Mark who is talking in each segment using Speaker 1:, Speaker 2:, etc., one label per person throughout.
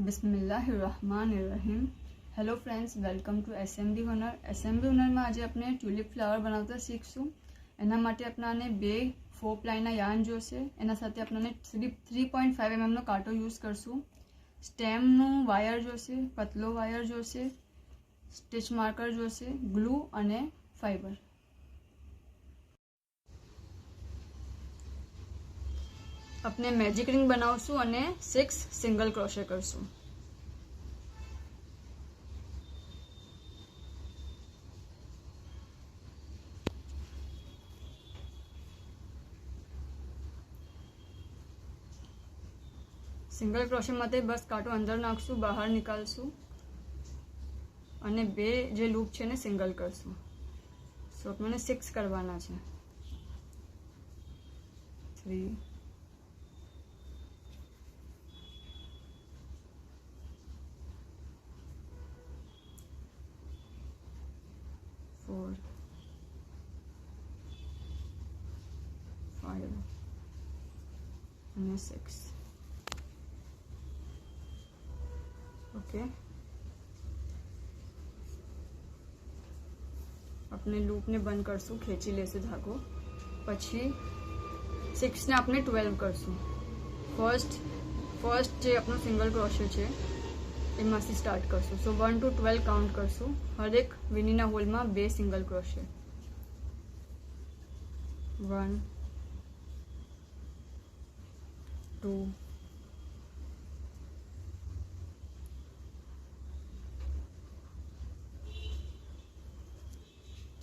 Speaker 1: બિસ્મિલ્લાહિર્રહમાનિર્રહીમ. Hello friends, welcome to SMB Hunar. SMB હુનરમાં આજે આપણે ટ્યુલિપ ફ્લાવર બનાવતા શીખશું. એના માટે આપણને 2 4 પ્લાયના યાર્ન જોશે. એના સાથે આપણને 3.5 mm નો કાંટો યુઝ કરશું. સ્ટેમનું વાયર જોશે, પતલો વાયર જોશે, સ્ટિચ માર્કર જોશે, ગ્લુ અને ફાઈબર. આપણે મેજિક રિંગ બનાવશું અને 6 સિંગલ ક્રોશે કરશું. સિંગલ ક્રોશે માટે બસ કાંટો અંદર નાખશું, બહાર નીકાળશું અને 2 જે લૂપ છે ને સિંગલ કરશું. સો આપણને 6 કરવાના છે. 3 4 5 અને 6. ઓકે, આપણે લૂપને બંધ કરશું, ખેંચી લેશું ધાગો. પછી 6 ને આપણે 12 કરશું. ફર્સ્ટ જે આપણો સિંગલ ક્રોશે છે એમાંથી સ્ટાર્ટ કરશું. સો 1 to 12 કાઉન્ટ કરશું. હરેક વીનીના હોલમાં 2 સિંગલ ક્રોશે. 1 2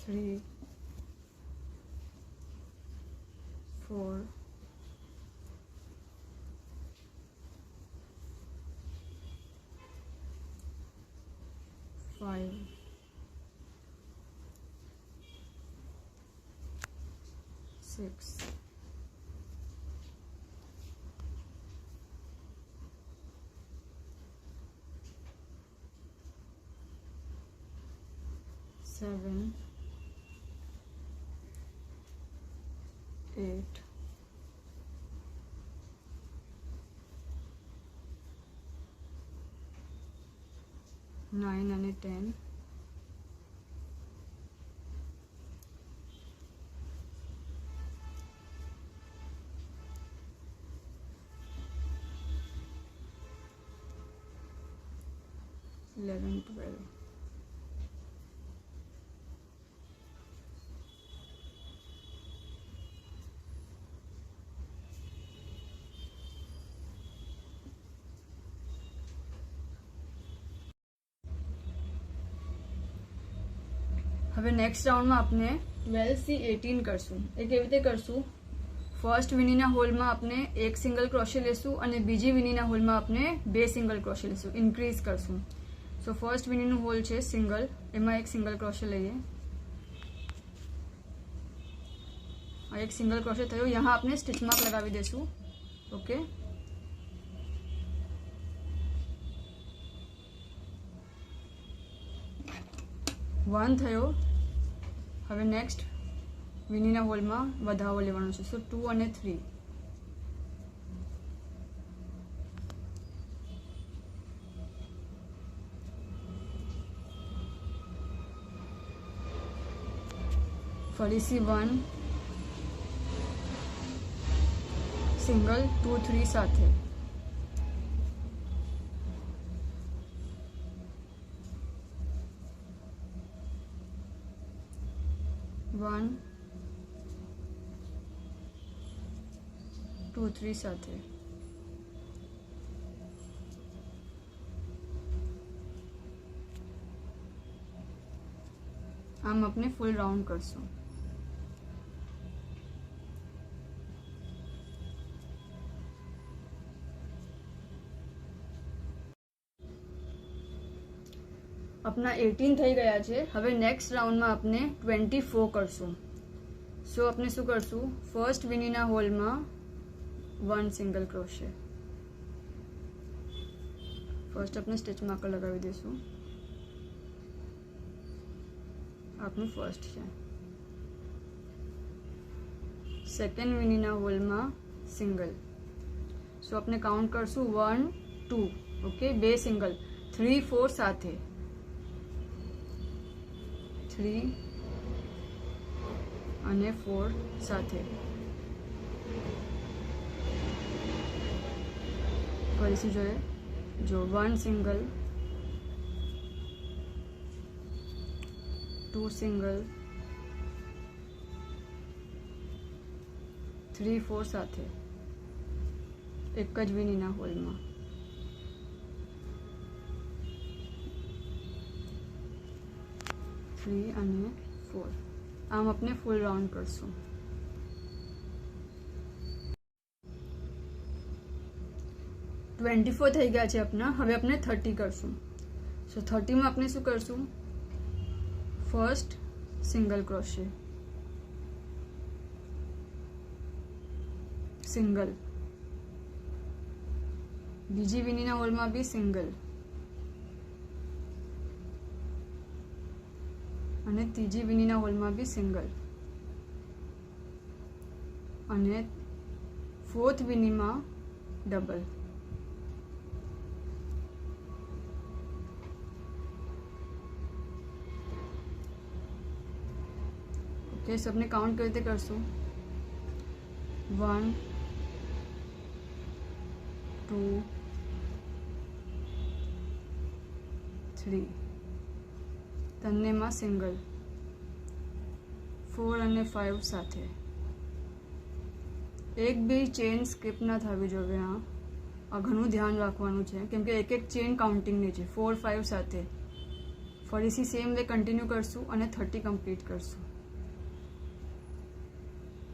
Speaker 1: 3 4 5 6 7 8 9 અને 10 11 12. હવે નેક્સ્ટ રાઉન્ડમાં આપણે 12 થી 18 કરશું. એ કેવી રીતે કરશું? ફર્સ્ટ વીનીના હોલમાં આપણે 1 સિંગલ ક્રોશે લેશું અને બીજી વીનીના હોલમાં આપણે 2 સિંગલ ક્રોશે લેશું. ઇન્ક્રીઝ કરશું. સો ફર્સ્ટ વીનીનું હોલ છે સિંગલ, એમાં 1 સિંગલ ક્રોશે લઈએ. આ 1 સિંગલ ક્રોશે થયો. यहाँ આપણે સ્ટિચ માર્ક લગાવી દેશું. ઓકે, વન થયો. હવે નેક્સ્ટ વીનીના હોલમાં વધાવો લેવાનો છે. સો 2 અને 3. ફરીથી 1 સિંગલ 2 3 સાથે. 1 2 3 સાથે. આમ આપણે ફૂલ રાઉન્ડ કરશું. अपना 18 થઈ ગયા છે. હવે નેક્સ્ટ રાઉન્ડમાં આપણે 24 કરશું. સો આપણે શું કરશું? ફર્સ્ટ વીનીના હોલમાં 1 સિંગલ ક્રોશે. ફર્સ્ટ આપણે સ્ટિચ માર્કર લગાવી દઈશું. આપનું ફર્સ્ટ છે. સેકન્ડ વીનીના હોલમાં સિંગલ. સો આપણે કાઉન્ટ કરશું 1 2 ઓકે, 2 સિંગલ, 3 4 સાથે, 3 અને 4 સાથે, ફરીથી જોઈએ, જો 1 સિંગલ, 2 સિંગલ, 3 4 સાથે, એક જ વીણીના હોલમાં, 3 અને 4, આમ આપણે ફૂલ રાઉન્ડ કરશું. તો 24 થઈ ગયા છે આપણા. હવે આપણે 30 કરશું. સો 30 માં આપણે શું કરશું? ફર્સ્ટ સિંગલ ક્રોશે, સિંગલ, બીજી વીણીના હોલમાં બી સિંગલ, અને ત્રીજી વીણીના હોલમાં બી સિંગલ, અને ફોર્થ વીણીમાં ડબલ. ઓકે, सबने काउंट करते करશું. 1 2 3, ત્રણેયમાં સિંગલ, 4 અને 5 સાથે. એક બી ચેન સ્કીપ ના થવી જોઈએ. આ ઘણું ધ્યાન રાખવાનું છે, કેમ કે એક એક ચેન કાઉન્ટિંગની છે. 4 5 સાથે ફરીથી સેમ વે કન્ટિન્યુ કરશું અને 30 કમ્પ્લીટ કરશું.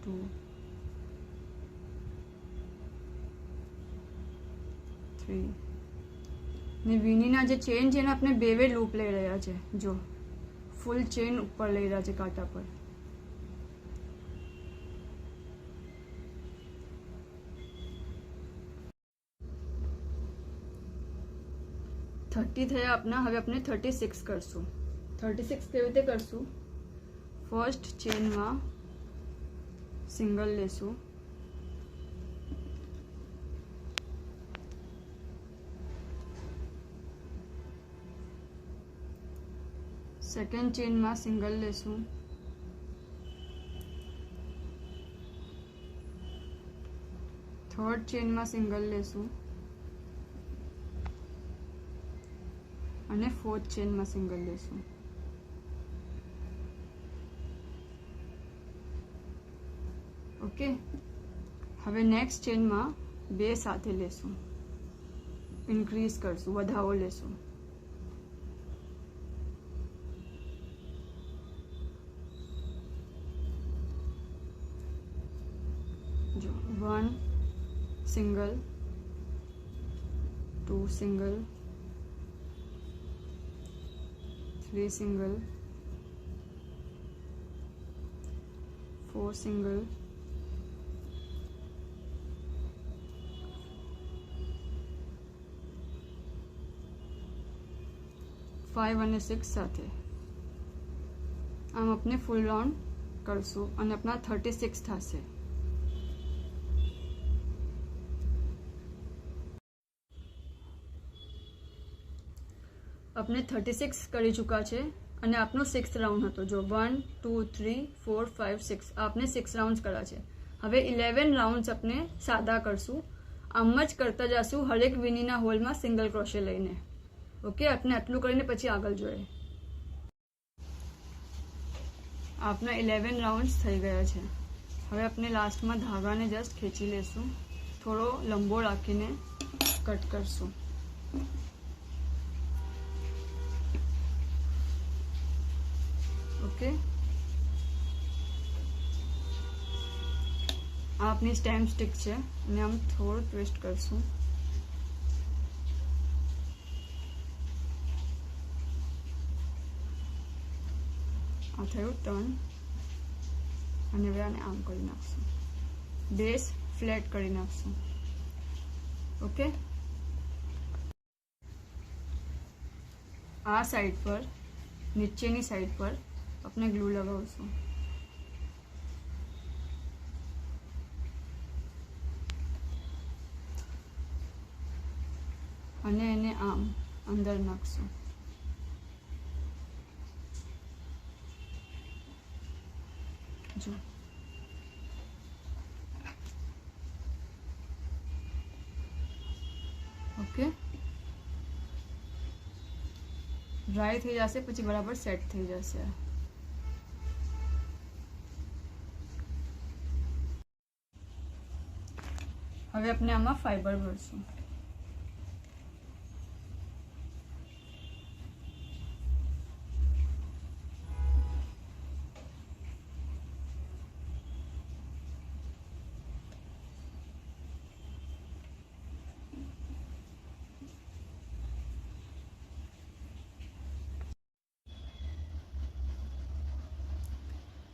Speaker 1: 2 3 ને વીણીના જે ચેન છે ને આપણે બે લૂપ લઈ રહ્યા છે. જો ફૂલ ચેન ઉપર લઈ રહ્યા છે કાંટા પર. થયા આપના. હવે આપણે 36 કરશું. 36 કેવી રીતે કરશું? ફર્સ્ટ ચેનમાં સિંગલ લેશું, સેકન્ડ ચેનમાં સિંગલ લેશું, થર્ડ ચેનમાં સિંગલ લેશું, અને ફોર્થ ચેનમાં સિંગલ લેશું. ઓકે, હવે નેક્સ્ટ ચેનમાં બે સાથે લેશું, ઇન્ક્રીઝ કરશું, વધાવો લેશું. જો 1 સિંગલ, 2 સિંગલ, 3 સિંગલ, 4 સિંગલ, 5 અને 6 સાથે. આમ આપણે ફૂલ રાઉન્ડ કરશું અને આપણા 36 થશે. આપણે 36 કરી ચૂક્યા છે અને આપનો 6th રાઉન્ડ હતો. જો 1 2 3 4 5 6 આપને 6 રાઉન્ડ્સ કર્યા છે. હવે 11 રાઉન્ડ્સ આપણે સાદા કરશું. આમ જ કરતા જશું હરેક વીણીના હોલમાં સિંગલ ક્રોશે લઈને. ઓકે, આપણે આટલું કરીને પછી આગળ જોઈએ. આપના 11 રાઉન્ડ્સ થઈ ગયા છે. હવે આપણે લાસ્ટમાં ધાગાને જસ્ટ ખેંચી લેશું, થોડો લંબો રાખીને કટ કરશું. ઓકે, આ આપની સ્ટેમ સ્ટિક છે અને આમ થોડું ટ્વિસ્ટ કરશું. આ થયું ટર્ન અને હવે આને આમ કરી નાખશું. બેઝ ફ્લેટ કરી નાખશું. ઓકે, આ સાઈડ પર, નીચેની સાઈડ પર આપણે ગ્લુ લગાવશું. અને એને આમ અંદર નાખશું. જો ઓકે, ડ્રાય થઈ જશે પછી બરાબર સેટ થઈ જશે. હવે આપણે આમાં ફાઈબર ભરશું.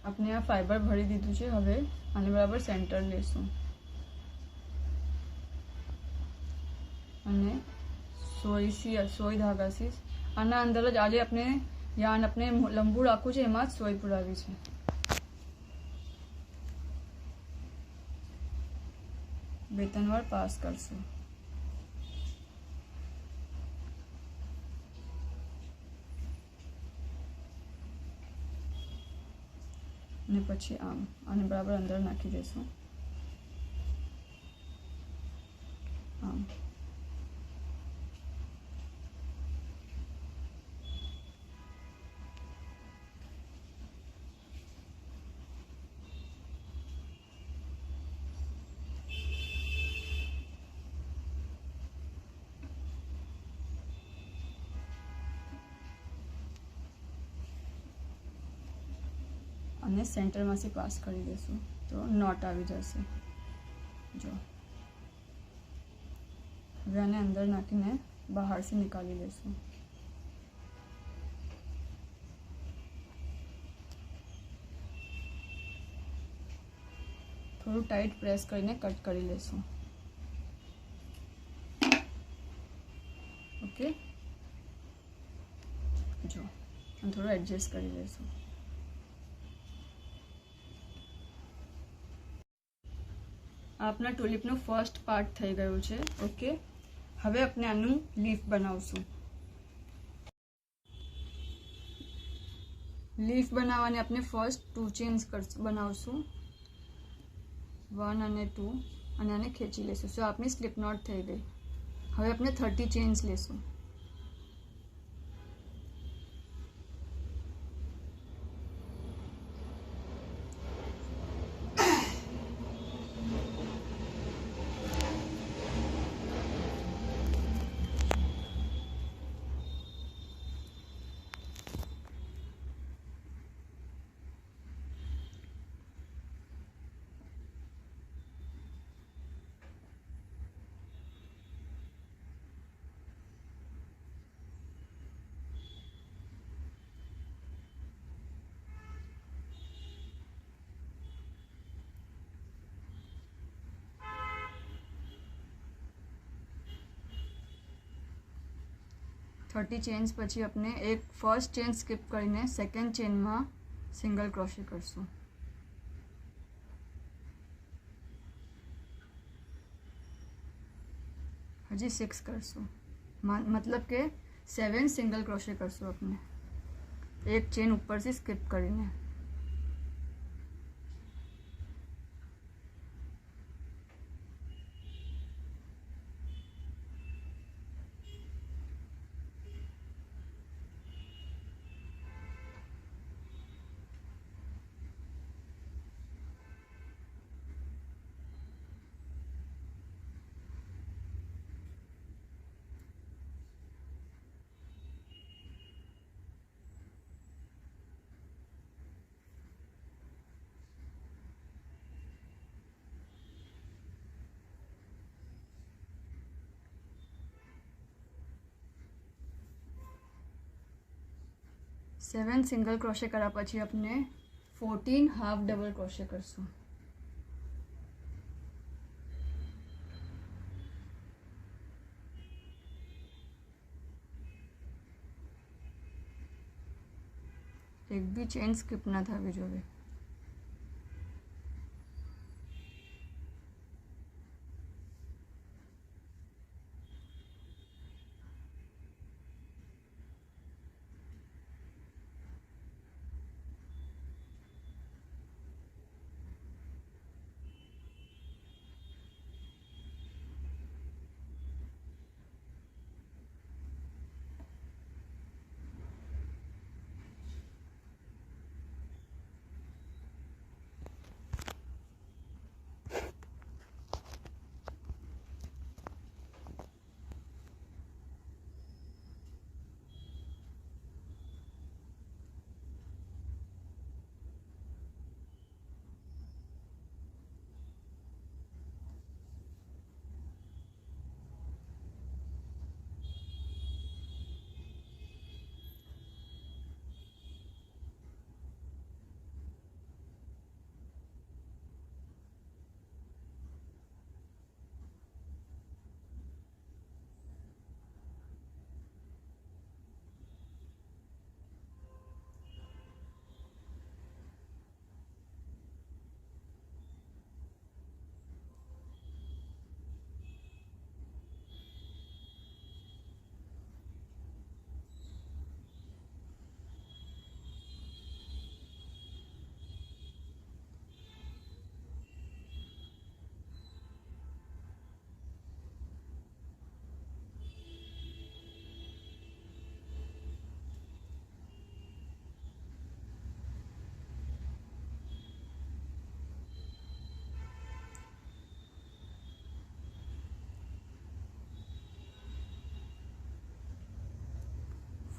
Speaker 1: આપણે આ ફાઈબર ભરી દીધું છે. હવે આને બરાબર સેન્ટર લેશું અને સોય ધાગાથી આના અંદર જ આજે આપણે યાન આપણે લંબુ રાખવું છે, એમાં જ સોય પુરાવી છે. બે ત્રણ વાર પાસ કરશું. અને પછી આને બરાબર અંદર નાખી દઈશું. આમ અને સેન્ટરમાંથી પાસ કરી દઈશું તો નોટ આવી જશે. જો હવે આને અંદર નાખીને બહારથી નિકાળી લઈશું. થોડું ટાઈટ પ્રેસ કરીને કટ કરી લઈશું. ઓકે, જો થોડું એડજસ્ટ કરી લઈશું. આપના ટુલિપનું ફર્સ્ટ પાર્ટ થઈ ગયું છે. ઓકે, હવે આપણે આનું લીફ બનાવશું. લીફ બનાવવાની આપણે ફર્સ્ટ 2 ચેન્સ બનાવશું, 1 અને 2, અને આને ખેંચી લઈશું. સો આપની સ્લીપ નોટ થઈ ગઈ. હવે આપણે 30 ચેન્સ લેશું. थर्टी चेन्स પછી આપણે એક ફર્સ્ટ ચેન સ્કીપ કરીને સેકન્ડ ચેનમાં સિંગલ ક્રોશે કરશું. હજી 6 કરશું, મતલબ કે 7 સિંગલ ક્રોશે કરશું આપણે એક ચેન ઉપરથી સ્કીપ કરીને. सेवन सिंगल क्रोशे करा પછી આપણે 14 हाफ डबल क्रोशे करશું. એક બી ચેન સ્કીપ ના થવી જોઈએ.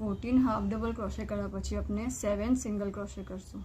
Speaker 1: 14 હાફ ડબલ ક્રોશે કર્યા પછી આપણે 7 સિંગલ ક્રોશે કરશું.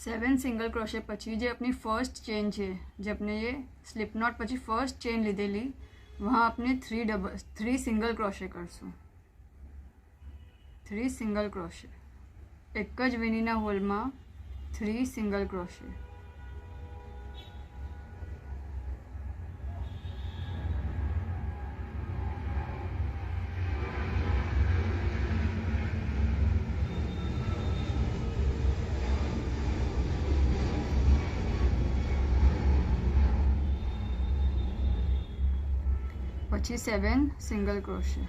Speaker 1: सेवन सिंगल क्रोशे पची जो अपनी फर्स्ट चेन है, जो अपने ये स्लिप नॉट पची फर्स्ट चेन लीधेली वहाँ अपने 3 सिंगल क्रोशे करशू. 3 सिंगल क्रोशे एक ज वीनीना होल में 3 सिंगल क्रोशे. પછી 7 સિંગલ ક્રોશે.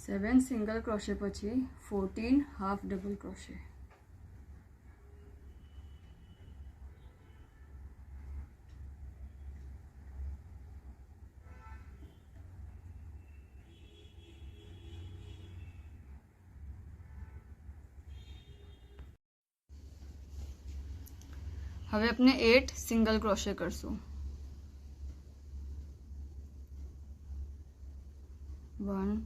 Speaker 1: सेवन सिंगल क्रोशे पछी 14 हाफ डबल क्रोशे. હવે આપણે 8 સિંગલ ક્રોશे કરશું. 1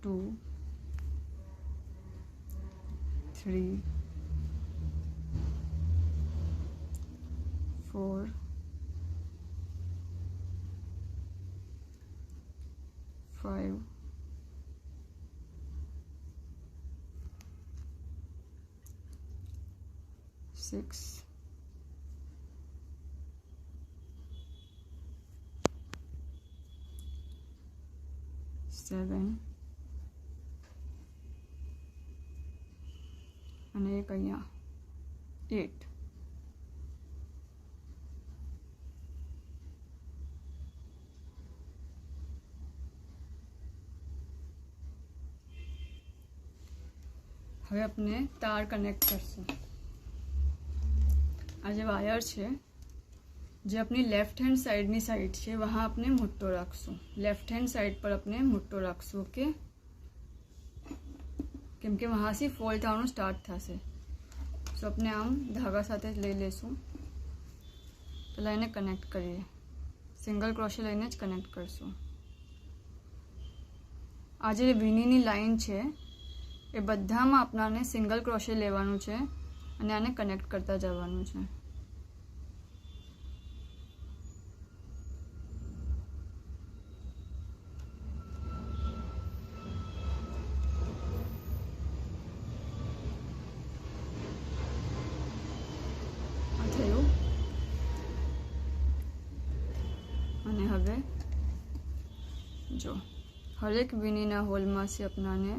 Speaker 1: 2 3 4 5 6 7 અને એક અહીંયા 8. હવે આપણે તાર કનેક્ટ કરશું. આ જે વાયર છે જે अपनी लेफ्ट हैंड साइडनी साइड है वहाँ अपने मोटो राखशू. लेफ्ट हैंड साइड पर अपने मोटो राखशू. ओके, केम के वहाँ से फोल्ड थवानुं स्टार्ट थशे. सो अपने आम धागा साथे लई लेशुं. पहला एने कनेक्ट करिए. सिंगल क्रोशे लईने ज कनेक्ट करशुं. आ जे वीनीनी लाइन है ए बधामां आपणाने सिंगल क्रोशे लेवानुं छे अने आने कनेक्ट करता जवानुं छे. અને હવે જો હરેક વીનીના હોલમાંથી આપણાને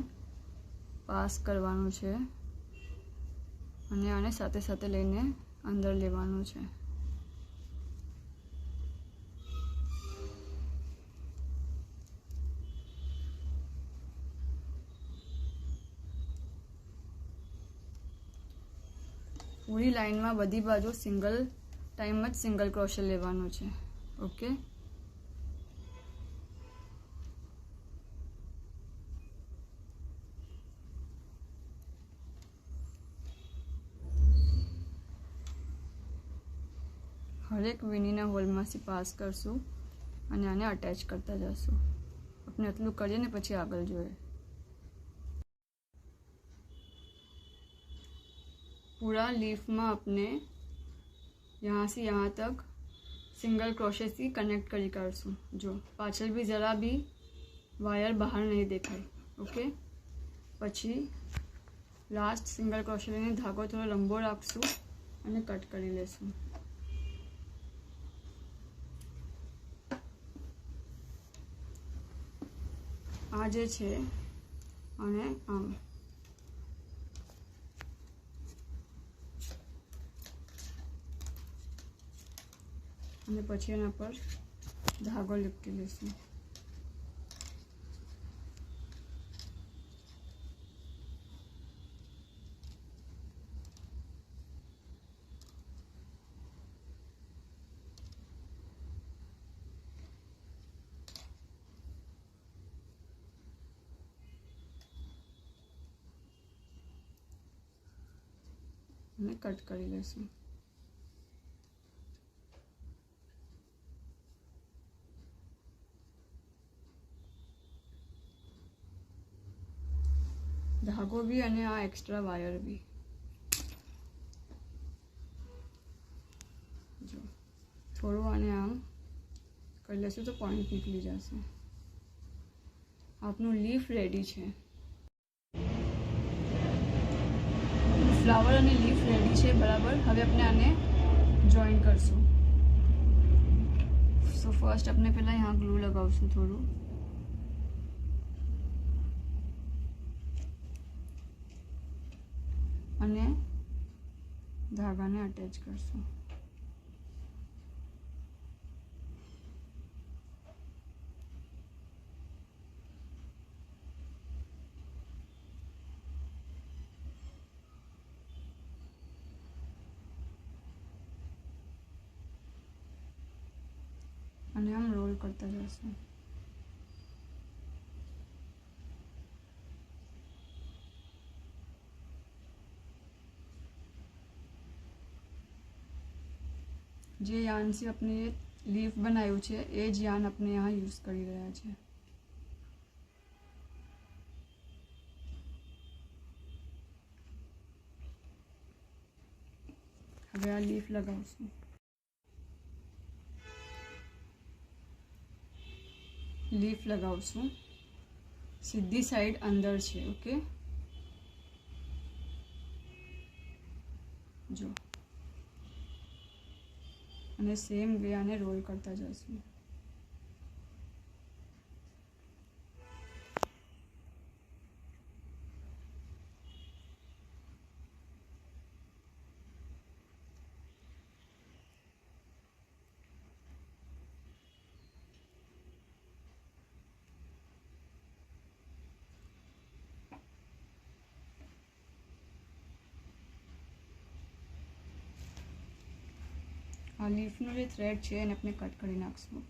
Speaker 1: પાસ કરવાનું છે અને આને સાથે સાથે લઈને અંદર લેવાનું છે. પૂરી લાઈનમાં બધી બાજુ સિંગલ ટાઈમ જ સિંગલ ક્રોશર લેવાનું છે. ઓકે, હરેક વીણીના હોલમાંથી પાસ કરશું અને આને અટેચ કરતા જશું. આપણે એટલું કરીએ ને પછી આગળ જોઈએ. पूरा लीफ में अपने यहाँ से यहाँ तक सिंगल क्रोशे से कनेक्ट करी करसूँ. जो पाछल भी जरा भी वायर बहार नहीं देखाय. ओके, पछी लास्ट सिंगल क्रोशे लईने धागो थोड़ो लंबो राखशुं अने कट करी लेशुं. आ जे छे अने आम અને પછી એના પર ધાગો લીપટી લઈશું. અને કટ કરી લઈશું. धागो भी અને આ એક્સ્ટ્રા વાયર भी. જો થોડું આને આમ કરી લેશું તો પોઈન્ટ નીકળી જશે. આપનું લીફ રેડી છે. ફ્લાવર અને લીફ રેડી છે બરાબર. હવે આપણે આને જોઈન કરશું. સો ફર્સ્ટ આપણે પહેલાં यहाँ ગ્લू લગાવશું થોડું. અને ધાગાને અટેચ કરશું. અને આમ રોલ કરતા જશું. જે યાન से अपने लीफ बनायु છે એ જ યાન આપણે यहाँ यूज કરી રહ્યા છે. હવે આ લીફ લગાવશું. લીફ લગાવશું. સીધી સાઈડ અંદર છે. ઓકે, જો અને સેમ વે આને રોલ કરતા જશું. આ લીફનો જે થ્રેડ છે એને આપણે કટ કરી નાખશું.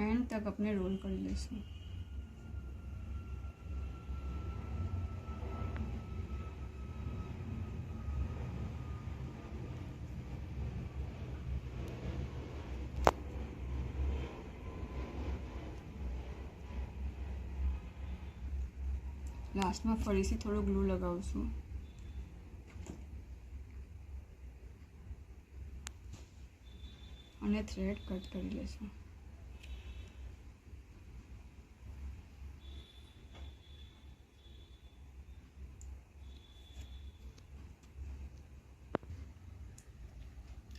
Speaker 1: एंड तक अपने रोल कर लेશું. लास्ट में फरीથી थोड़ो ग्लू लगावશું. અને થ્રેડ કટ કરી લેશું.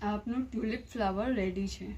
Speaker 1: આપનું ટ્યુલિપ ફ્લાવર રેડી છે.